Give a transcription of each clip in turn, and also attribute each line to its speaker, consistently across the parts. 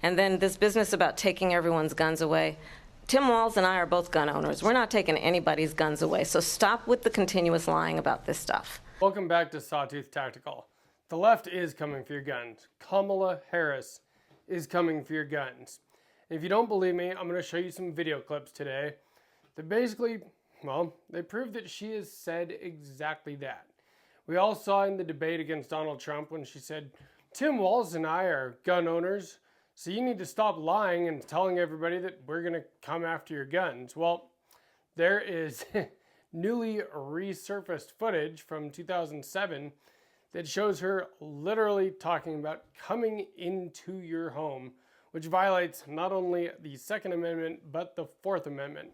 Speaker 1: And then this business about taking everyone's guns away. Tim Walz and I are both gun owners. We're not taking anybody's guns away, so stop with the continuous lying about this stuff.
Speaker 2: Welcome back to Sawtooth Tactical. The left is coming for your guns. Kamala Harris is coming for your guns. And if you don't believe me, I'm going to show you some video clips today that basically, well, they prove that she has said exactly that. We all saw in the debate against Donald Trump when she said, Tim Walz and I are gun owners, so you need to stop lying and telling everybody that we're going to come after your guns. Well, there is newly resurfaced footage from 2007 that shows her literally talking about coming into your home, which violates not only the Second Amendment, but the Fourth Amendment.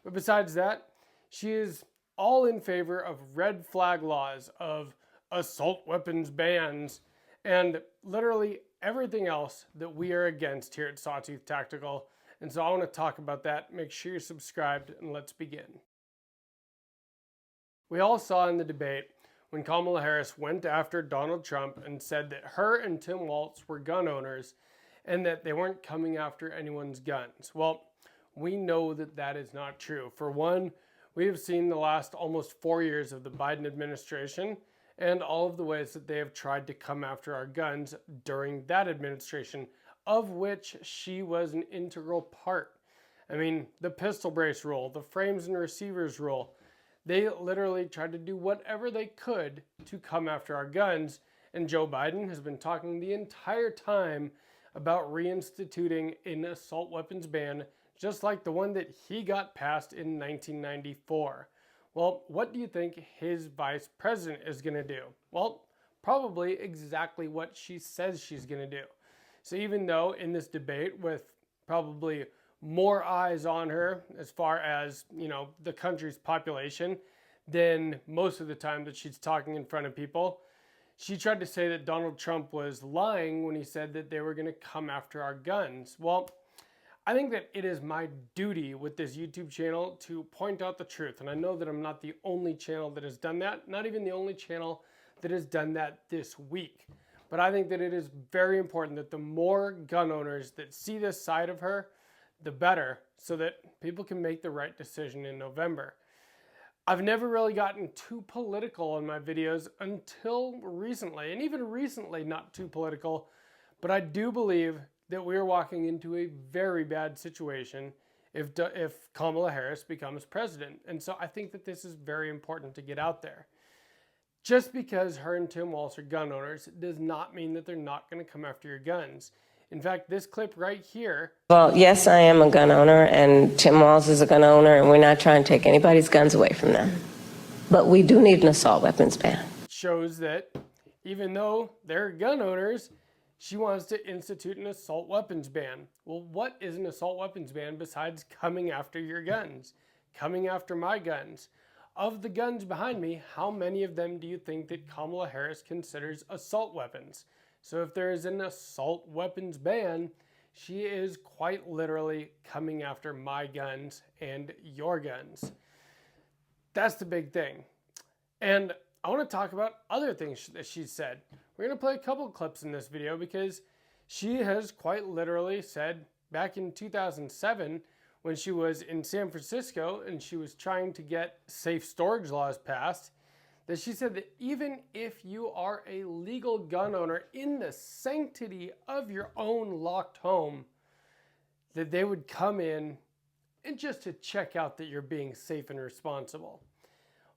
Speaker 2: But besides that, she is all in favor of red flag laws, of assault weapons bans, and literally everything else that we are against here at Sawtooth Tactical. And so I want to talk about that. Make sure you're subscribed, and let's begin. We all saw in the debate when Kamala Harris went after Donald Trump and said that her and Tim Walz were gun owners and that they weren't coming after anyone's guns. Well, we know that that is not true. For one, we have seen the last almost 4 years of the Biden administration and all of the ways that they have tried to come after our guns during that administration, of which she was an integral part. I mean, the pistol brace rule, the frames and receivers rule, they literally tried to do whatever they could to come after our guns, and Joe Biden has been talking the entire time about reinstituting an assault weapons ban, just like the one that he got passed in 1994. Well, what do you think his vice president is going to do? Well, probably exactly what she says she's going to do. So even though in this debate with probably more eyes on her as far as, the country's population than most of the time that she's talking in front of people, she tried to say that Donald Trump was lying when he said that they were going to come after our guns. Well, I think that it is my duty with this YouTube channel to point out the truth. And I know that I'm not the only channel that has done that, not even the only channel that has done that this week. But I think that it is very important that the more gun owners that see this side of her, the better, so that people can make the right decision in November. I've never really gotten too political in my videos until recently, and even recently not too political, but I do believe that we're walking into a very bad situation if Kamala Harris becomes president. And so I think that this is very important to get out there. Just because her and Tim Walz are gun owners does not mean that they're not going to come after your guns. In fact, this clip right here.
Speaker 1: Well, yes, I am a gun owner, and Tim Walz is a gun owner, and we're not trying to take anybody's guns away from them. But we do need an assault weapons ban.
Speaker 2: Shows that even though they're gun owners, she wants to institute an assault weapons ban. Well, what is an assault weapons ban besides coming after your guns? Coming after my guns? Of the guns behind me, how many of them do you think that Kamala Harris considers assault weapons? So if there is an assault weapons ban, she is quite literally coming after my guns and your guns. That's the big thing. And I want to talk about other things that she said. We're going to play a couple of clips in this video because she has quite literally said back in 2007 when she was in San Francisco and she was trying to get safe storage laws passed, that she said that even if you are a legal gun owner in the sanctity of your own locked home, that they would come in and just to check out that you're being safe and responsible.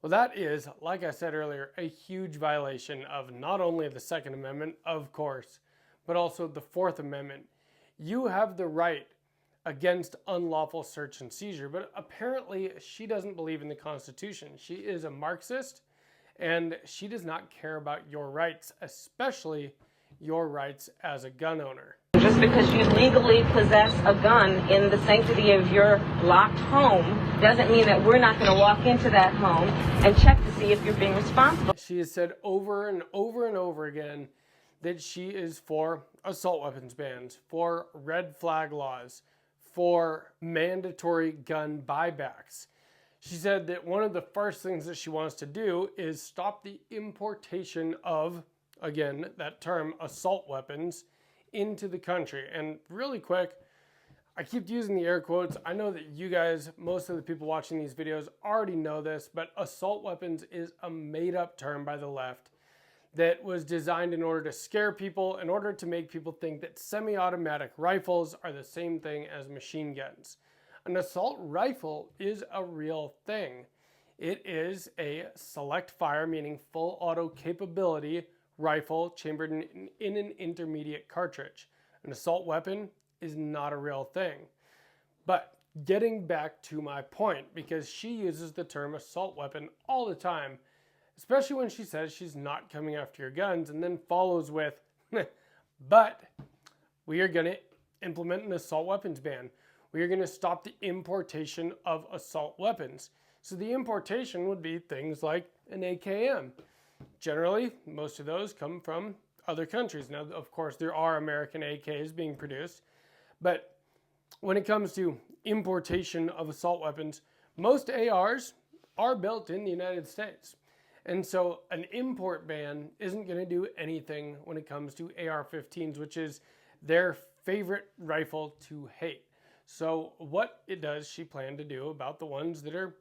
Speaker 2: Well, that is, like I said earlier, a huge violation of not only the Second Amendment, of course, but also the Fourth Amendment. You have the right against unlawful search and seizure, but apparently she doesn't believe in the Constitution. She is a Marxist, and she does not care about your rights, especially your rights as a gun owner.
Speaker 1: Just because you legally possess a gun in the sanctity of your locked home doesn't mean that we're not going to walk into that home and check to see if you're being responsible.
Speaker 2: She has said over and over and over again that she is for assault weapons bans, for red flag laws, for mandatory gun buybacks. She said that one of the first things that she wants to do is stop the importation of, again, that term, assault weapons into the country. And really quick, I keep using the air quotes. I know that you guys, most of the people watching these videos already know this, but assault weapons is a made-up term by the left that was designed in order to scare people, in order to make people think that semi-automatic rifles are the same thing as machine guns. An assault rifle is a real thing. It is a select fire, meaning full auto capability rifle chambered in an intermediate cartridge. An assault weapon is not a real thing. But getting back to my point, because she uses the term assault weapon all the time, especially when she says she's not coming after your guns, and then follows with, but we are going to implement an assault weapons ban. We are going to stop the importation of assault weapons. So the importation would be things like an AKM. Generally, most of those come from other countries. Now, of course, there are American AKs being produced, but when it comes to importation of assault weapons, most ARs are built in the United States. And so an import ban isn't going to do anything when it comes to AR-15s, which is their favorite rifle to hate. So what it does, she planned to do about the ones that are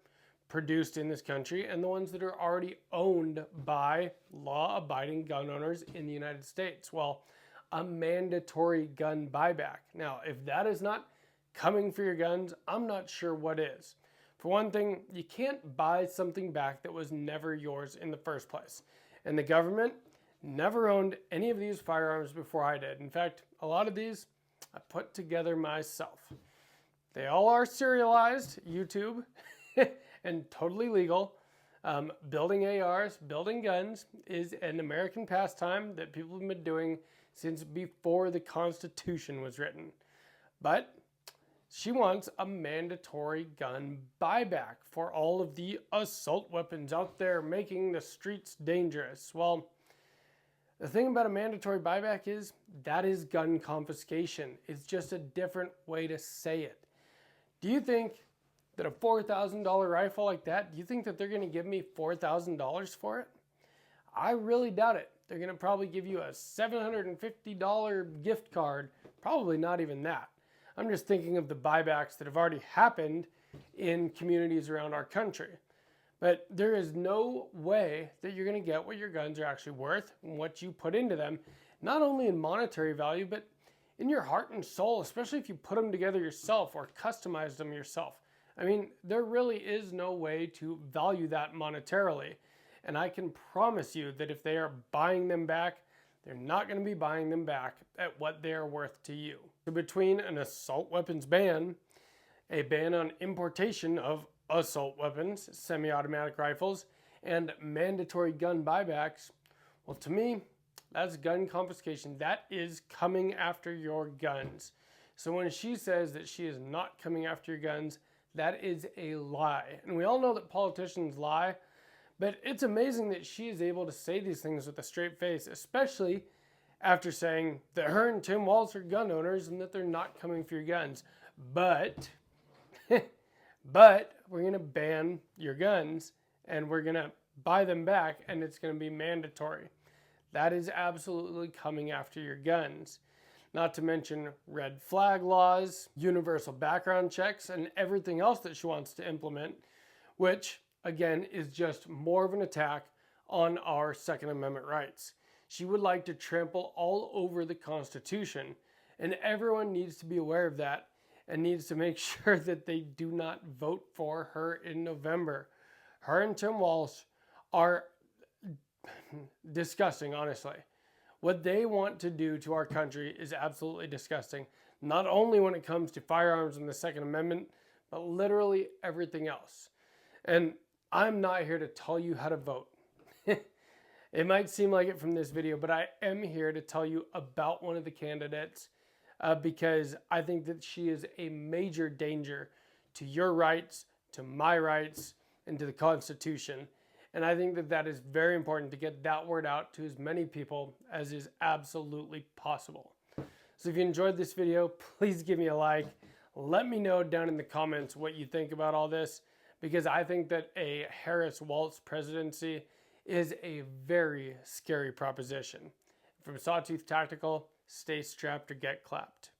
Speaker 2: produced in this country and the ones that are already owned by law-abiding gun owners in the United States. Well, a mandatory gun buyback. Now, if that is not coming for your guns, I'm not sure what is. For one thing, you can't buy something back that was never yours in the first place. And the government never owned any of these firearms before I did. In fact, a lot of these I put together myself. They all are serialized, YouTube, and totally legal. Building ARs, building guns is an American pastime that people have been doing since before the Constitution was written. But she wants a mandatory gun buyback for all of the assault weapons out there making the streets dangerous. Well, the thing about a mandatory buyback is that is gun confiscation. It's just a different way to say it. Do you think that a $4,000 rifle like that, do you think that they're going to give me $4,000 for it? I really doubt it. They're going to probably give you a $750 gift card. Probably not even that. I'm just thinking of the buybacks that have already happened in communities around our country. But there is no way that you're going to get what your guns are actually worth and what you put into them, not only in monetary value, but in your heart and soul, especially if you put them together yourself or customize them yourself. I mean, there really is no way to value that monetarily. And I can promise you that if they are buying them back, they're not going to be buying them back at what they are worth to you. So between an assault weapons ban, a ban on importation of assault weapons, semi-automatic rifles, and mandatory gun buybacks, well, to me, that's gun confiscation. That is coming after your guns. So when she says that she is not coming after your guns, that is a lie. And we all know that politicians lie, but it's amazing that she is able to say these things with a straight face, especially after saying that her and Tim Walz are gun owners and that they're not coming for your guns. But we're going to ban your guns and we're going to buy them back and it's going to be mandatory. That is absolutely coming after your guns. Not to mention red flag laws, universal background checks, and everything else that she wants to implement, which, again, is just more of an attack on our Second Amendment rights. She would like to trample all over the Constitution, and everyone needs to be aware of that and needs to make sure that they do not vote for her in November. Her and Tim Walz are disgusting, honestly. What they want to do to our country is absolutely disgusting. Not only when it comes to firearms and the Second Amendment, but literally everything else. And I'm not here to tell you how to vote. It might seem like it from this video, but I am here to tell you about one of the candidates because I think that she is a major danger to your rights, to my rights, and to the Constitution. And I think that that is very important to get that word out to as many people as is absolutely possible. So if you enjoyed this video, please give me a like. Let me know down in the comments what you think about all this, because I think that a Harris-Walz presidency is a very scary proposition. From Sawtooth Tactical, stay strapped or get clapped.